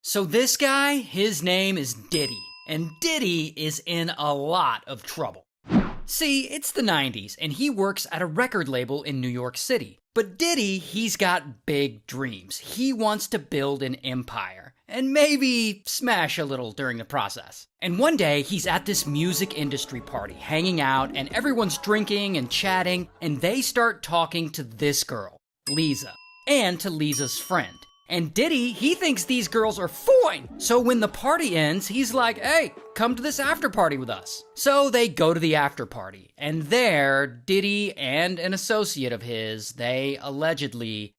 So this guy, his name is Diddy, and Diddy is in a lot of trouble. See, it's the 90s, and he works at a record label in New York City. But Diddy, he's got big dreams. He wants to build an empire, and maybe smash a little during the process. And one day, he's at this music industry party, hanging out, and everyone's drinking and chatting, and they start talking to this girl, Lisa, and to Lisa's friend. And Diddy, he thinks these girls are fine. So when the party ends, he's like, hey, come to this after party with us. So they go to the after party. And there, Diddy and an associate of his, they allegedly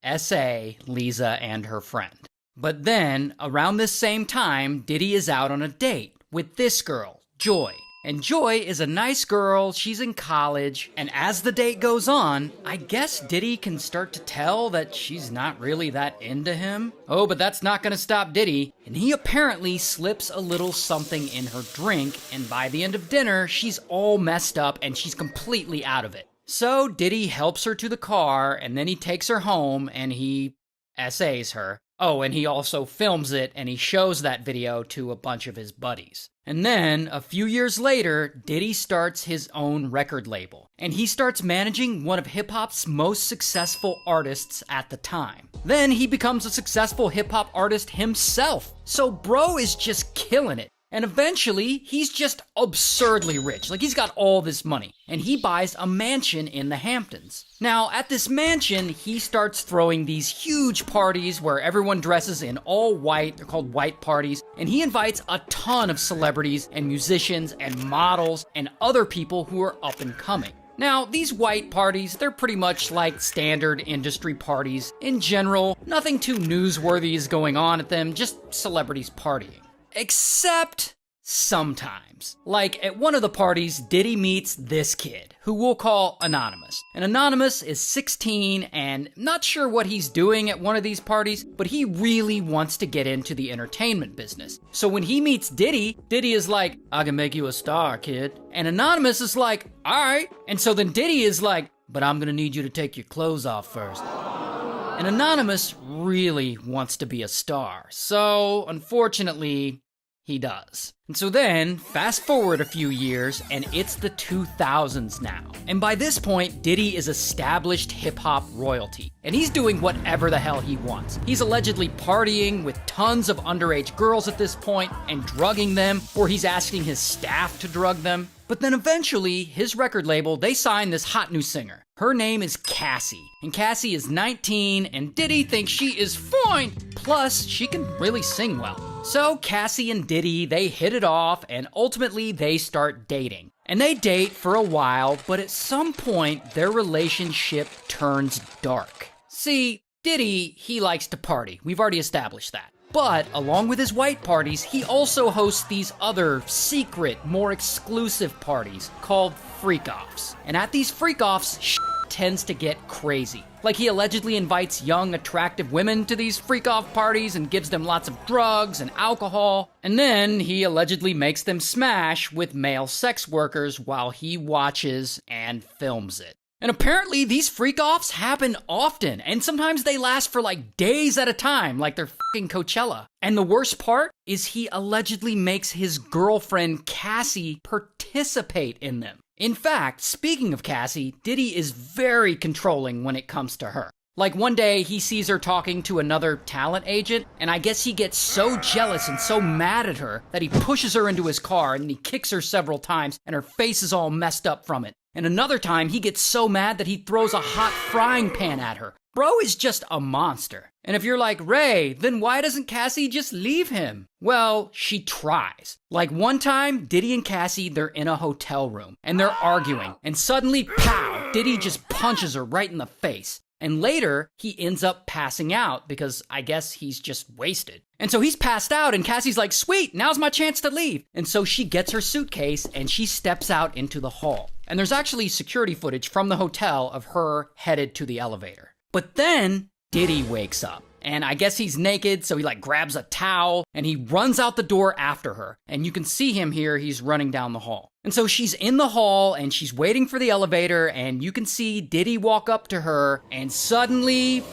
SA Lisa and her friend. But then, around this same time, Diddy is out on a date with this girl, Joy. And Joy is a nice girl, she's in college, and as the date goes on, I guess Diddy can start to tell that she's not really that into him. Oh, but that's not gonna stop Diddy, and he apparently slips a little something in her drink, and by the end of dinner, she's all messed up and she's completely out of it. So Diddy helps her to the car, and then he takes her home, and he SAs her. Oh, and he also films it, and he shows that video to a bunch of his buddies. And then, a few years later, Diddy starts his own record label, and he starts managing one of hip-hop's most successful artists at the time. Then he becomes a successful hip-hop artist himself, so bro is just killing it. And eventually, he's just absurdly rich. Like, he's got all this money. And he buys a mansion in the Hamptons. Now, at this mansion, he starts throwing these huge parties where everyone dresses in all white. They're called white parties. And he invites a ton of celebrities and musicians and models and other people who are up and coming. Now, these white parties, they're pretty much like standard industry parties. In general, nothing too newsworthy is going on at them, just celebrities partying. Except sometimes. Like at one of the parties, Diddy meets this kid, who we'll call Anonymous. And Anonymous is 16 and not sure what he's doing at one of these parties, but he really wants to get into the entertainment business. So when he meets Diddy, Diddy is like, I can make you a star, kid. And Anonymous is like, all right. And so then Diddy is like, but I'm gonna need you to take your clothes off first. And Anonymous really wants to be a star, so unfortunately, he does. And so then, fast forward a few years, and it's the 2000s now. And by this point, Diddy is established hip-hop royalty, and he's doing whatever the hell he wants. He's allegedly partying with tons of underage girls at this point, and drugging them, or he's asking his staff to drug them. But then eventually, his record label, they sign this hot new singer. Her name is Cassie, and Cassie is 19, and Diddy thinks she is fine. Plus, she can really sing well. So Cassie and Diddy, they hit it off, and ultimately they start dating. And they date for a while, but at some point, their relationship turns dark. See, Diddy, he likes to party. We've already established that. But along with his white parties, he also hosts these other secret, more exclusive parties called freak-offs. And at these freak-offs, shit tends to get crazy. Like he allegedly invites young, attractive women to these freak-off parties and gives them lots of drugs and alcohol. And then he allegedly makes them smash with male sex workers while he watches and films it. And apparently these freak-offs happen often, and sometimes they last for like days at a time, like they're fucking Coachella. And the worst part is he allegedly makes his girlfriend Cassie participate in them. In fact, speaking of Cassie, Diddy is very controlling when it comes to her. Like one day he sees her talking to another talent agent, and I guess he gets so jealous and so mad at her that he pushes her into his car and he kicks her several times and her face is all messed up from it. And another time he gets so mad that he throws a hot frying pan at her. Bro is just a monster. And if you're like, Ray, then why doesn't Cassie just leave him? Well, she tries. Like one time, Diddy and Cassie, they're in a hotel room and they're arguing. And suddenly, pow, Diddy just punches her right in the face. And later, he ends up passing out because I guess he's just wasted. And so he's passed out and Cassie's like, sweet, now's my chance to leave. And so she gets her suitcase and she steps out into the hall. And there's actually security footage from the hotel of her headed to the elevator. But then Diddy wakes up. And I guess he's naked, so he like grabs a towel and he runs out the door after her. And you can see him here, he's running down the hall. And so she's in the hall and she's waiting for the elevator and you can see Diddy walk up to her and suddenly,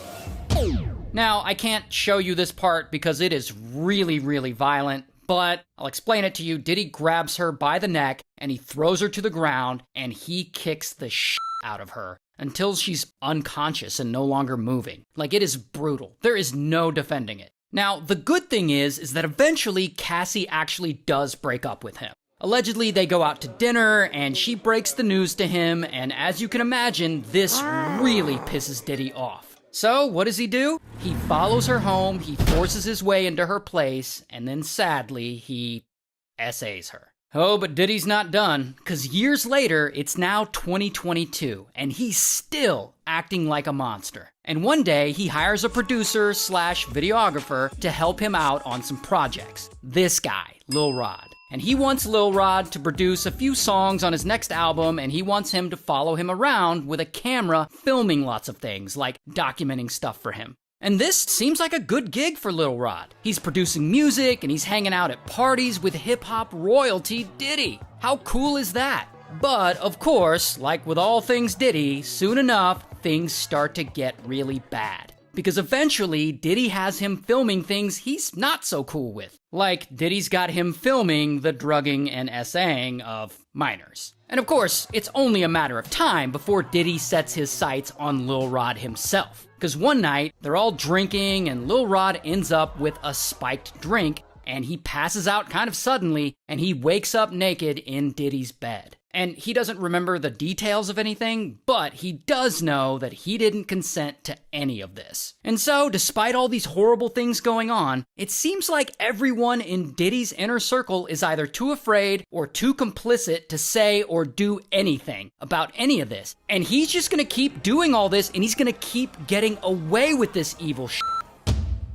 boom, Now, I can't show you this part because it is really, really violent, but I'll explain it to you. Diddy grabs her by the neck and he throws her to the ground and he kicks the shit out of her until she's unconscious and no longer moving. Like, it is brutal. There is no defending it. Now, the good thing is that eventually Cassie actually does break up with him. Allegedly, they go out to dinner and she breaks the news to him, and as you can imagine, this really pisses Diddy off. So, what does he do? He follows her home, he forces his way into her place, and then sadly, he SAs her. Oh, but Diddy's not done, because years later, it's now 2022, and he's still acting like a monster. And one day, he hires a producer / videographer to help him out on some projects. This guy, Lil Rod. And he wants Lil Rod to produce a few songs on his next album, and he wants him to follow him around with a camera filming lots of things, like documenting stuff for him. And this seems like a good gig for Lil Rod. He's producing music, and he's hanging out at parties with hip-hop royalty Diddy. How cool is that? But, of course, like with all things Diddy, soon enough, things start to get really bad. Because eventually, Diddy has him filming things he's not so cool with. Like, Diddy's got him filming the drugging and SAing of minors. And of course, it's only a matter of time before Diddy sets his sights on Lil Rod himself. Because one night, they're all drinking and Lil Rod ends up with a spiked drink, and he passes out kind of suddenly, and he wakes up naked in Diddy's bed. And he doesn't remember the details of anything, but he does know that he didn't consent to any of this. And so, despite all these horrible things going on, it seems like everyone in Diddy's inner circle is either too afraid or too complicit to say or do anything about any of this. And he's just gonna keep doing all this, and he's gonna keep getting away with this evil shit.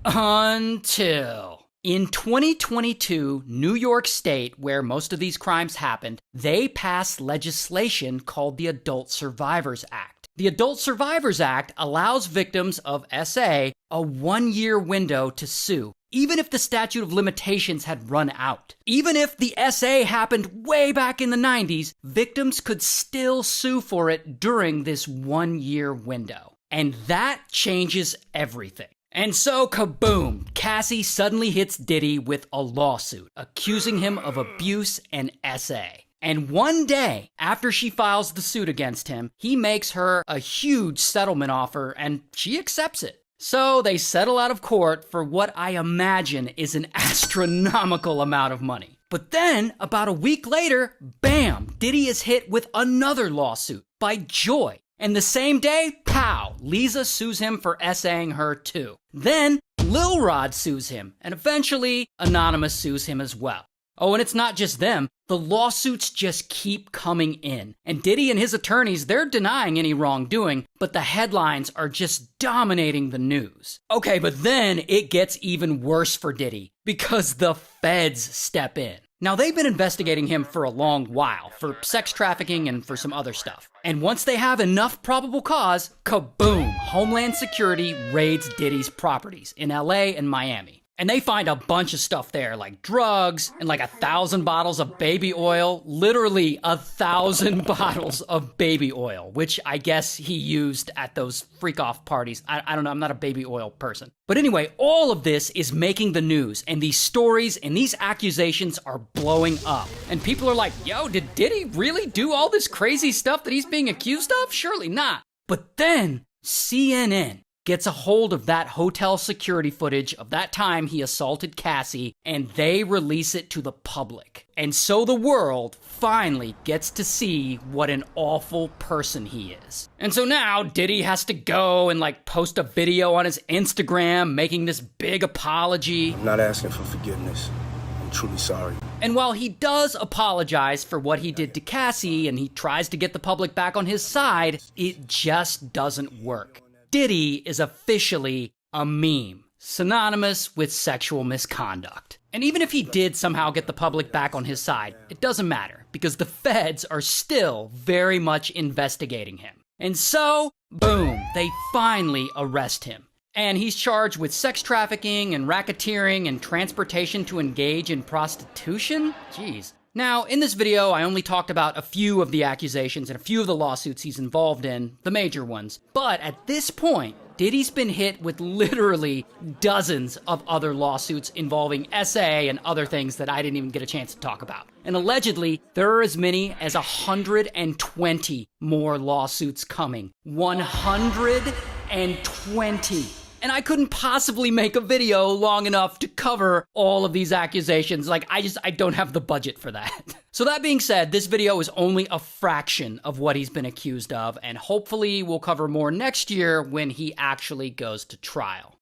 Until... in 2022, New York State, where most of these crimes happened, they passed legislation called the Adult Survivors Act. The Adult Survivors Act allows victims of SA a 1-year window to sue, even if the statute of limitations had run out. Even if the SA happened way back in the 90s, victims could still sue for it during this 1-year window. And that changes everything. And so, kaboom, Cassie suddenly hits Diddy with a lawsuit, accusing him of abuse and SA. And one day, after she files the suit against him, he makes her a huge settlement offer, and she accepts it. So they settle out of court for what I imagine is an astronomical amount of money. But then, about a week later, bam, Diddy is hit with another lawsuit by Joy. And the same day, pow, Lisa sues him for SAing her too. Then, Lil Rod sues him, and eventually, Anonymous sues him as well. Oh, and it's not just them. The lawsuits just keep coming in. And Diddy and his attorneys, they're denying any wrongdoing, but the headlines are just dominating the news. Okay, but then it gets even worse for Diddy, because the feds step in. Now, they've been investigating him for a long while, for sex trafficking and for some other stuff. And once they have enough probable cause, kaboom, Homeland Security raids Diddy's properties in LA and Miami. And they find a bunch of stuff there, like drugs and like 1,000 bottles of baby oil. Literally 1,000 bottles of baby oil, which I guess he used at those freak-off parties. I don't know, I'm not a baby oil person. But anyway, all of this is making the news, and these stories and these accusations are blowing up. And people are like, yo, did Diddy really do all this crazy stuff that he's being accused of? Surely not. But then CNN gets a hold of that hotel security footage of that time he assaulted Cassie, and they release it to the public. And so the world finally gets to see what an awful person he is. And so now Diddy has to go and post a video on his Instagram making this big apology. I'm not asking for forgiveness. I'm truly sorry. And while he does apologize for what he did to Cassie and he tries to get the public back on his side, it just doesn't work. Diddy is officially a meme, synonymous with sexual misconduct. And even if he did somehow get the public back on his side, it doesn't matter, because the feds are still very much investigating him. And so, boom, they finally arrest him. And he's charged with sex trafficking and racketeering and transportation to engage in prostitution? Jeez. Now, in this video, I only talked about a few of the accusations and a few of the lawsuits he's involved in, the major ones. But at this point, Diddy's been hit with literally dozens of other lawsuits involving SA and other things that I didn't even get a chance to talk about. And allegedly, there are as many as 120 more lawsuits coming. 120. And I couldn't possibly make a video long enough to cover all of these accusations. Like, I don't have the budget for that. So that being said, this video is only a fraction of what he's been accused of, and hopefully we'll cover more next year when he actually goes to trial.